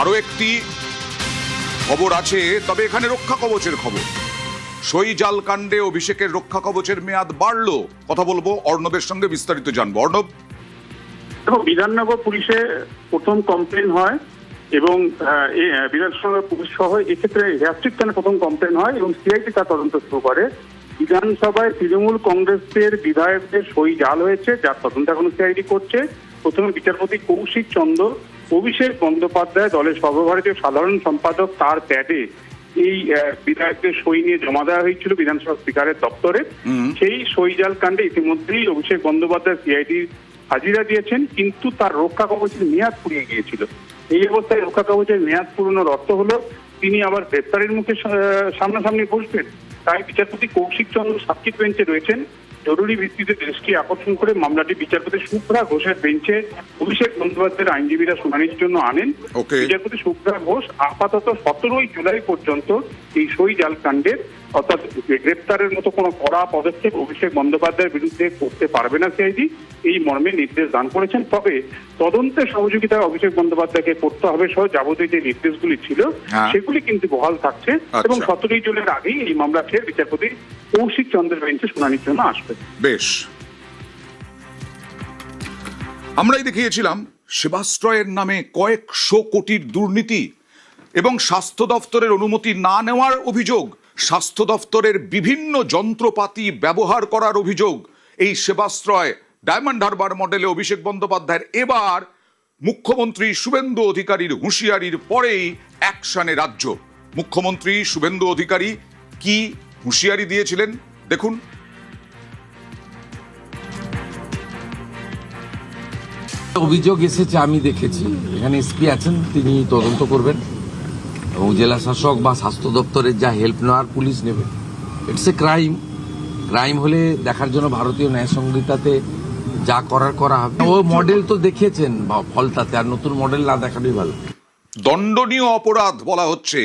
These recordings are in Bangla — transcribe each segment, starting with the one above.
আরো একটি খবর আছে, তবে এখানে রক্ষা কবচের খবর। সই জাল কাণ্ডে অভিষেকের রক্ষা কবচের মেয়াদ বাড়লো। কথা বলবো অর্ণবের সঙ্গে, বিস্তারিত জানবো। অর্ণব, দেখো, বিধাননগর পুলিশে প্রথম কমপ্লেন হয় এবং বিধাননগর পুলিশ সহ এক্ষেত্রে হ্যাস্ট্রিক থানায় প্রথম কমপ্লেন হয় এবং সিআইডি তার তদন্ত শুরু করে। বিধানসভায় তৃণমূল কংগ্রেসের বিধায়কদের সই জাল হয়েছে, যার তদন্ত এখন সিআইডি করছে। প্রথমে বিচারপতি কৌশিক চন্দ্র অভিষেক বন্দ্যোপাধ্যায়, দলের সর্বভারতীয় সাধারণ সম্পাদক, তার প্যাডে এই বিধায়কদের সই নিয়ে জমা দেওয়া হয়েছিল বিধানসভা স্পিকারের দপ্তরে। সেই সই জাল কাণ্ডে ইতিমধ্যেই অভিষেক বন্দ্যোপাধ্যায় সিআইডি হাজিরা দিয়েছেন, কিন্তু তার রক্ষা কবচের মেয়াদ ফুরিয়ে গিয়েছিল। এই অবস্থায় রক্ষা কবচের মেয়াদ পুরনোর অর্থ হলো তিনি আবার গ্রেপ্তারের মুখে সামনাসামনি বসবেন। তাই বিচারপতি কৌশিক চন্দ্র সাক্ষীর বেঞ্চে রয়েছেন। জরুরি ভিত্তিতে দৃষ্টি আকর্ষণ করে মামলাটি বিচারপতি শুভ্রা ঘোষের বেঞ্চে অভিষেক বন্দ্যোপাধ্যায়ের আইনজীবীরা শুনানির জন্য আনেন। বিচারপতি শুভ্রা ঘোষ আপাতত 17 জুলাই পর্যন্ত এই সই জাল কাণ্ডের অর্থাৎ গ্রেপ্তারের মতো কোনো কড়া পদক্ষেপ অভিষেক বন্দ্যোপাধ্যায়ের বিরুদ্ধে করতে পারবে না সিআইডি, এই মর্মে নির্দেশ দান করেছেন। তবে তদন্তে সহযোগিতা অভিষেক বন্দ্যোপাধ্যায়কে করতে হবে সহ যাবতীয় যে নির্দেশগুলি ছিল সেগুলি কিন্তু বহাল থাকছে এবং 17 জুলাইয়ের আগেই এই মামলা ফের বিচারপতি কৌশিক চন্দ্রের বেঞ্চে শুনানির জন্য আসবে। বেশ, আমরাই দেখিয়েছিলাম সেবাশ্রয়ের নামে কয়েকশো কোটির দুর্নীতি এবং স্বাস্থ্য দফতরের অনুমতি না নেওয়ার অভিযোগ, স্বাস্থ্য দফতরের বিভিন্ন যন্ত্রপাতি ব্যবহার করার অভিযোগ। এই সেবাশ্রয় ডায়মন্ড হারবার মডেলে অভিষেক বন্দ্যোপাধ্যায়ের এবার মুখ্যমন্ত্রী শুভেন্দু অধিকারীর হুঁশিয়ারির পরেই অ্যাকশনে রাজ্য। মুখ্যমন্ত্রী শুভেন্দু অধিকারী কি হুঁশিয়ারি দিয়েছিলেন দেখুন। অভিযোগ এসেছে, আমি দেখেছি। এখানে এসপি আছেন, তিনি তদন্ত করবেন এবং জেলা শাসক বা স্বাস্থ্য দপ্তরের যা হেল্প নেওয়ার পুলিশ নেবে। ইটস এ ক্রাইম হলে দেখার জন্য ভারতীয় ন্যায় সংহিতাতে যা করা হবে। ও মডেল তো দেখিয়েছেন ফলতাতে, আর নতুন মডেল না দেখানোই ভালো। দণ্ডনীয় অপরাধ বলা হচ্ছে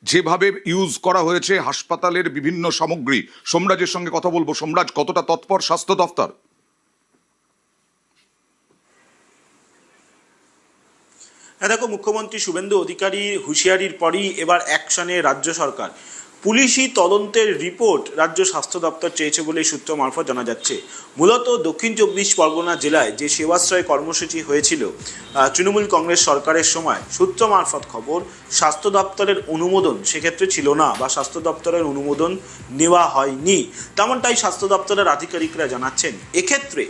যেভাবে ইউজ করা হয়েছে হাসপাতালের বিভিন্ন সামগ্রী। সোমরাজের সঙ্গে কথা বলবো। সোমরাজ, কতটা তৎপর স্বাস্থ্য দফতর? দেখো, মুখ্যমন্ত্রী শুভেন্দু অধিকারী হুঁশিয়ারির পরই এবার অ্যাকশনে রাজ্য সরকার। পুলিশি তদন্তের রিপোর্ট রাজ্য স্বাস্থ্য দপ্তর চেয়েছে বলে সূত্র মারফত জানা যাচ্ছে। মূলত দক্ষিণ 24 পরগনা জেলায় যে সেবাশ্রয় কর্মসূচি হয়েছিল তৃণমূল কংগ্রেস সরকারের সময়, সূত্র মারফত খবর স্বাস্থ্য দপ্তরের অনুমোদন সেক্ষেত্রে ছিল না বা স্বাস্থ্য দপ্তরের অনুমোদন নেওয়া হয়নি, তেমনটাই স্বাস্থ্য দপ্তরের আধিকারিকরা জানাচ্ছেন। এক্ষেত্রে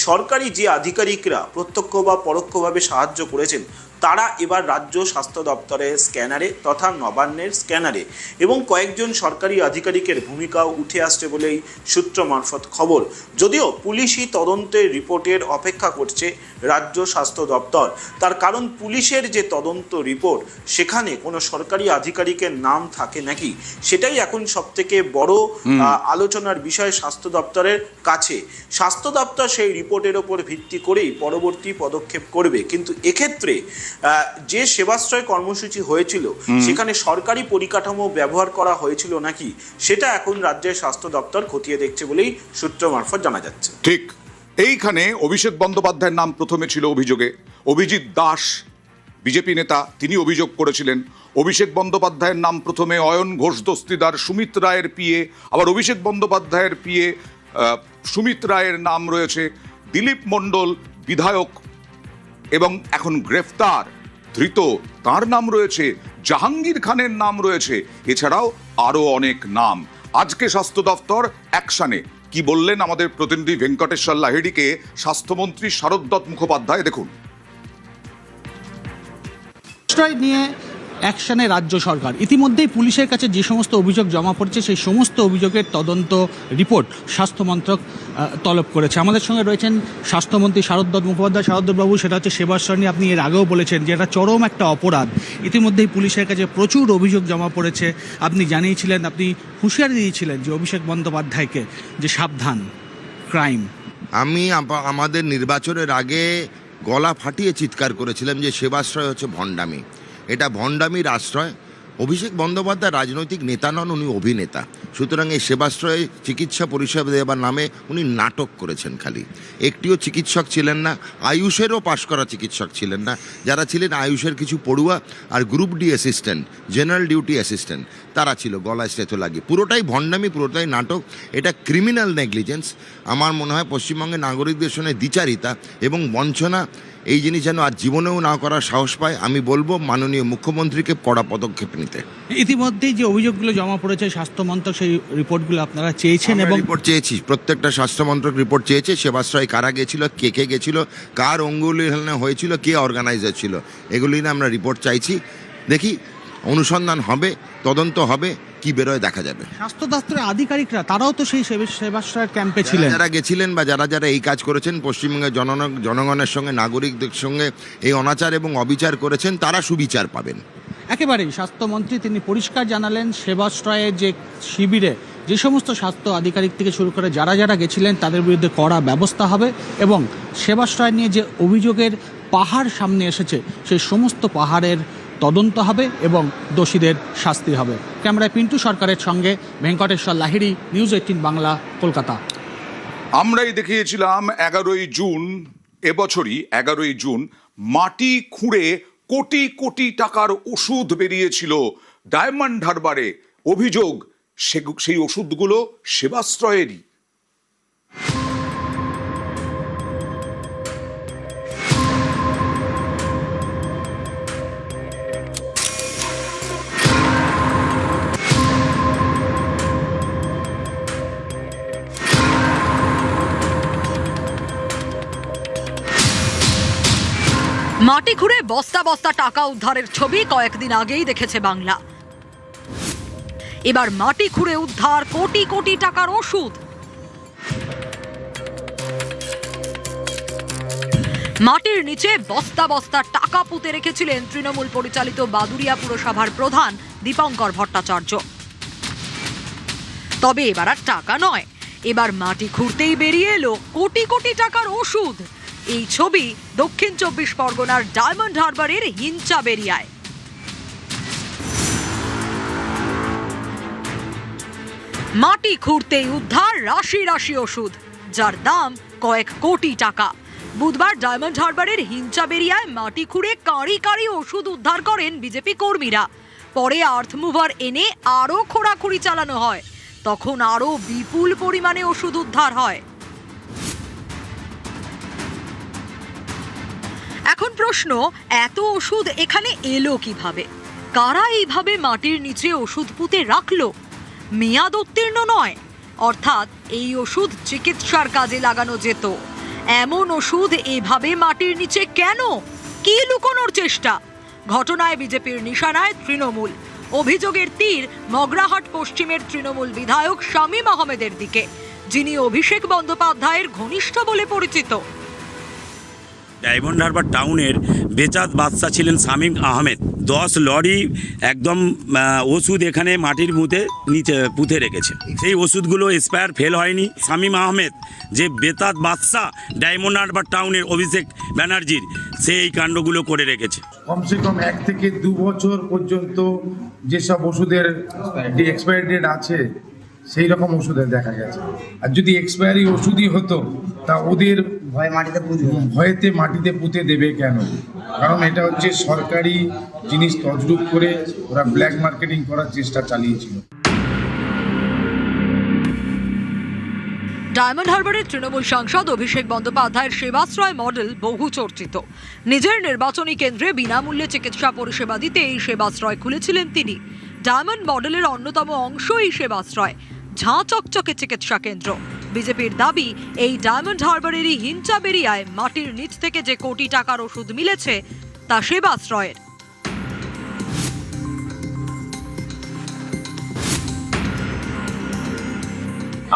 সরকারি যে আধিকারিকরা প্রত্যক্ষ বা পরোক্ষভাবে সাহায্য করেছেন তারা এবার রাজ্য স্বাস্থ্য দপ্তরের স্ক্যানারে তথা নবান্নের স্ক্যানারে এবং কয়েকজন সরকারি আধিকারিকের ভূমিকাও উঠে আসছে বলেই সূত্র মারফত খবর। যদিও পুলিশি তদন্তের রিপোর্টের অপেক্ষা করছে রাজ্য স্বাস্থ্য দপ্তর, তার কারণ পুলিশের যে তদন্ত রিপোর্ট সেখানে কোনো সরকারি আধিকারিকের নাম থাকে নাকি, সেটাই এখন সবথেকে বড় আলোচনার বিষয় স্বাস্থ্য দপ্তরের কাছে। স্বাস্থ্য দপ্তর সেই রিপোর্টের ওপর ভিত্তি করেই পরবর্তী পদক্ষেপ করবে। কিন্তু এক্ষেত্রে যে সেবাশ্রয় কর্মসূচি হয়েছিল সেখানে সরকারি পরিকাঠামো ব্যবহার করা হয়েছিল নাকি, সেটা এখন রাজ্যের স্বাস্থ্য দপ্তর খতিয়ে দেখছে বলেই সূত্র মারফত জানা যাচ্ছে। ঠিক এইখানে অভিষেক বন্দ্যোপাধ্যায়ের নাম প্রথমে ছিল অভিযোগে। অভিজিৎ দাস বিজেপি নেতা, তিনি অভিযোগ করেছিলেন। অভিষেক বন্দ্যোপাধ্যায়ের নাম প্রথমে, অয়ন ঘোষ দস্তিদার, সুমিত রায়ের পিএ, আবার অভিষেক বন্দ্যোপাধ্যায়ের পিএ সুমিত রায়ের নাম রয়েছে, দিলীপ মণ্ডল বিধায়ক এবং এখন গ্রেফতার ধৃত তার নাম রয়েছে, জাহাঙ্গীর খানের নাম রয়েছে, এছাড়াও আরো অনেক নাম। আজকে স্বাস্থ্য দপ্তর অ্যাকশনে। কি বললেন আমাদের প্রতিনিধি ভেঙ্কটেশ্বর লাহিড়িকে স্বাস্থ্যমন্ত্রী শারদ মুখোপাধ্যায়, দেখুন। নিয়ে অ্যাকশনে রাজ্য সরকার। ইতিমধ্যেই পুলিশের কাছে যে সমস্ত অভিযোগ জমা পড়েছে সেই সমস্ত অভিযোগের তদন্ত রিপোর্ট স্বাস্থ্য মন্ত্রক তলব করেছে। আমাদের সঙ্গে রয়েছেন স্বাস্থ্যমন্ত্রী শারদ মুখোপাধ্যায়। শারদবাবু, সেটা হচ্ছে সেবাশ্রয় নিয়ে আপনি এর আগেও বলেছেন যে এটা চরম একটা অপরাধ। ইতিমধ্যেই পুলিশের কাছে প্রচুর অভিযোগ জমা পড়েছে। আপনি জানিয়েছিলেন, আপনি হুঁশিয়ারি দিয়েছিলেন যে অভিষেক বন্দ্যোপাধ্যায়কে যে সাবধান, ক্রাইম। আমি আমাদের নির্বাচনের আগে গলা ফাটিয়ে চিৎকার করেছিলাম যে সেবাশ্রয় হচ্ছে ভণ্ডামি, এটা ভণ্ডামির আশ্রয়। অভিষেক বন্দ্যোপাধ্যায় রাজনৈতিক নেতা নন, উনি অভিনেতা। সুতরাং এই সেবাশ্রয়ে চিকিৎসা পরিষেবা দেওয়ার নামে উনি নাটক করেছেন। খালি একটিও চিকিৎসক ছিলেন না, আয়ুষেরও পাশ করা চিকিৎসক ছিলেন না। যারা ছিলেন আয়ুষের কিছু পড়ুয়া আর group D assistant, general duty assistant, তারা ছিল গলায় স্টেথো লাগিয়ে। পুরোটাই ভণ্ডামি, পুরোটাই নাটক। এটা ক্রিমিনাল নেগলিজেন্স। আমার মনে হয় পশ্চিমবঙ্গের নাগরিকদের সঙ্গে দ্বিচারিতা এবং বঞ্চনা, এই জিনিস যেন আর জীবনেও না করার সাহস পায়। আমি বলবো মাননীয় মুখ্যমন্ত্রীকে কড়া পদক্ষেপ নিতে। ইতিমধ্যেই যে অভিযোগগুলো জমা পড়েছে স্বাস্থ্যমন্ত্রক সেই রিপোর্টগুলো আপনারা চেয়েছেন এবং রিপোর্ট চেয়েছি, প্রত্যেকটা স্বাস্থ্যমন্ত্রক রিপোর্ট চেয়েছে। সেবাশ্রয় কারা গেছিল, কে কে গেছিল, কার অঙ্গুলি হেলনা হয়েছিল, কে অর্গানাইজার ছিল, এগুলি নিয়ে আমরা রিপোর্ট চাইছি। দেখি অনুসন্ধান হবে, তদন্ত হবে, কি বেরোয় দেখা যাবে। স্বাস্থ্য দপ্তরের আধিকারিকরা তারাও তো সেই সেবাশ্রয়ের ক্যাম্পে ছিলেন। যারা গেছিলেন বা যারা এই কাজ করেছেন, পশ্চিমবঙ্গের জনগণের সঙ্গে, নাগরিকদের সঙ্গে এই অনাচার এবং অবিচার করেছেন, তারা সুবিচার পাবেন। একেবারেই স্বাস্থ্যমন্ত্রী তিনি পরিষ্কার জানালেন সেবাশ্রয়ের যে শিবিরে যে সমস্ত স্বাস্থ্য আধিকারিক থেকে শুরু করে যারা যারা গেছিলেন তাদের বিরুদ্ধে কড়া ব্যবস্থা হবে এবং সেবাশ্রয় নিয়ে যে অভিযোগের পাহাড় সামনে এসেছে সেই সমস্ত পাহাড়ের তদন্ত হবে এবং দোষীদের শাস্তি হবে। ক্যামেরায় পিন্টু সরকারের সঙ্গে ভেঙ্কটেশ্বর লাহিড়ী, নিউজ 18 বাংলা, কলকাতা। আমরাই দেখিয়েছিলাম 11ই জুন, এবছরই 11ই জুন মাটি খুঁড়ে কোটি কোটি টাকার ওষুধ বেরিয়েছিল ডায়মন্ড হারবারে। অভিযোগ সেই ওষুধগুলো সেবাশ্রয়েরই। মাটি খুঁড়ে বস্তা বস্তা টাকা উদ্ধারের ছবি কয়েকদিন আগেই দেখেছে বাংলা। এবার মাটি খুঁড়ে উদ্ধার কোটি কোটি টাকার ওষুধ। মাটির নিচে বস্তা বস্তা টাকা পুঁতে রেখেছিলেন তৃণমূল পরিচালিত বাদুড়িয়া পুরসভার প্রধান দীপঙ্কর ভট্টাচার্য। তবে এবার আর টাকা নয়, এবার মাটি খুঁড়তেই বেরিয়ে এলো কোটি কোটি টাকার ওষুধ। এই ছবি দক্ষিণ 24 পরগনার ডায়মন্ড হারবারের হিঞ্চাবেরিয়ায়। মাটি খুঁড়তেই উদ্ধার রাশি রাশি ওষুধ, যার দাম কয়েক কোটি টাকা। বুধবার ডায়মন্ড হারবারের হিঞ্চাবেরিয়ায় মাটি খুঁড়ে কাঁড়ি কাঁড়ি ওষুধ উদ্ধার করেন বিজেপি কর্মীরা। পরে আর্থ মুভার এনে আরও খোঁড়াখুড়ি চালানো হয়, তখন আরও বিপুল পরিমাণে ওষুধ উদ্ধার হয়। এখন প্রশ্ন, এত ওষুধ এখানে এলো কিভাবে? কারা এইভাবে মাটির নিচে ওষুধ পুঁতে রাখলো? মেয়াদ উত্তীর্ণ নয়, অর্থাৎ এই ওষুধ চিকিৎসার কাজে লাগানো যেত। এমন ওষুধ এভাবে মাটির নিচে কেন? কি লুকোনোর চেষ্টা? ঘটনায় বিজেপির নিশানায় তৃণমূল। অভিযোগের তীর মগরাহাট পশ্চিমের তৃণমূল বিধায়ক শামীম আহমেদের দিকে, যিনি অভিষেক বন্দ্যোপাধ্যায়ের ঘনিষ্ঠ বলে পরিচিত। ডায়মন্ড হারবার টাউনের বেচাত বাদশা ছিলেন শামীম আহমেদ। 10 লরি একদম ওষুধ এখানে মাটির নিচে পুঁতে রেখেছে। সেই ওষুধগুলো এক্সপায়ার ফেল হয়নি। শামীম আহমেদ যে বেতাত বাদশা ডায়মন্ড হারবার টাউনের অভিষেক ব্যানার্জির, সে এই কাণ্ডগুলো করে রেখেছে। কমসে কম 1 থেকে 2 বছর পর্যন্ত যেসব ওষুধের এক্সপায়ারি ডেট আছে সেই রকম ওষুধের দেখা গেছে। আর যদি এক্সপায়ারি ওষুধই হতো তা ওদের ভয়েতে মাটিতে পুঁতে দেবে কেন? কারণ এটা হচ্ছে সরকারি জিনিস তছরূপ করে ওরা ব্ল্যাক মার্কেটিং করার চেষ্টা চালিয়েছিল। ডায়মন্ড হারবারের তৃণমূল সাংসদ অভিষেক বন্দ্যোপাধ্যায়ের সেবাশ্রয় মডেল বহু চর্চিত। নিজের নির্বাচনী কেন্দ্রে বিনামূল্যে চিকিৎসা পরিষেবা দিতে এই সেবাশ্রয় খুলেছিলেন তিনি। ডায়মন্ড মডেলের অন্যতম অংশ এই সেবাশ্রয়, ঝাঁ চকচকে চিকিৎসা কেন্দ্র। বিজেপির দাবি, এই ডায়মন্ড হারবারেরই হিঞ্চাবেরিয়ায় মাটির নিচ থেকে যে কোটি টাকার ওষুধ মিলেছে তা সেবাশ্রয়ের।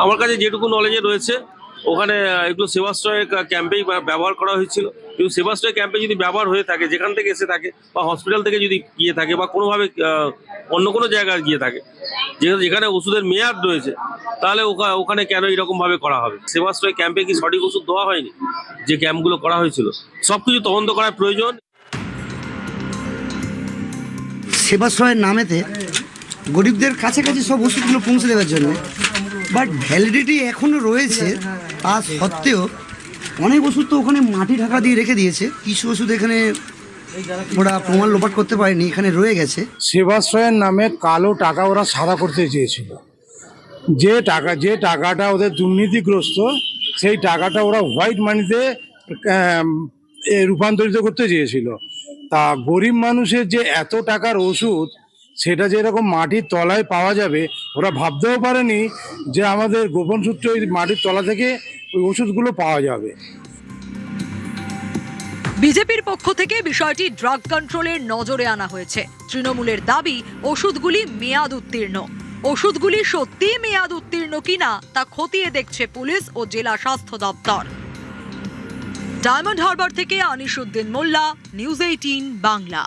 আমার কাছে যেটুকু নলেজে রয়েছে, ওখানে এগুলো সেবাশ্রয় ক্যাম্পেই ব্যবহার করা হয়েছিল। কিন্তু সেবাশ্রয় ক্যাম্পে যদি ব্যবহার হয়ে থাকে, যেখান থেকে এসে থাকে বা হসপিটাল থেকে যদি গিয়ে থাকে বা কোনোভাবে অন্য কোনো জায়গায় গিয়ে থাকে যেখানে ওষুধের মেয়াদ রয়েছে, তাহলে ওখানে কেন এরকমভাবে করা হবে? সেবাশ্রয় ক্যাম্পে কি সঠিক ওষুধ দেওয়া হয়নি? যে ক্যাম্পগুলো করা হয়েছিল, সব কিছু তদন্ত করার প্রয়োজন। সেবাশ্রয়ের নামেতে গরিবদের কাছাকাছি সব ওষুধগুলো পৌঁছে দেওয়ার জন্য, বাট ভ্যালিডিটি এখনও রয়েছে। তা সত্ত্বেও অনেক ওষুধ তো ওখানে মাটি ঢাকা দিয়ে রেখে দিয়েছে, কিছু ওষুধ এখানে ওরা প্রমাণ লোপাট করতে পারেনি, এখানে রয়ে গেছে। সেবাশ্রয়ের নামে কালো টাকা ওরা সাদা করতে চেয়েছিল। যে টাকাটা ওদের দুর্নীতিগ্রস্ত, সেই টাকাটা ওরা হোয়াইট মানিতে রূপান্তরিত করতে চেয়েছিল। তা গরিব মানুষের যে এত টাকার ওষুধ, সেটা যে এরকম মাটির তলায় পাওয়া যাবে ওরা ভাবতেও পারেনি যে আমাদের গোপন সূত্রে ওই মাটির তলা থেকে ওই ওষুধগুলো পাওয়া যাবে। বিজেপির পক্ষ থেকে বিষয়টি ড্রাগ কন্ট্রোলের নজরে আনা হয়েছে। তৃণমূলের দাবি ওষুধগুলি মেয়াদ উত্তীর্ণ। ওষুধগুলি সত্যি মেয়াদ উত্তীর্ণ কিনা তা খতিয়ে দেখছে পুলিশ ও জেলা স্বাস্থ্য দপ্তর। ডায়মন্ড হারবার থেকে আনিসুদ্দিন মোল্লা, নিউজ 18 বাংলা।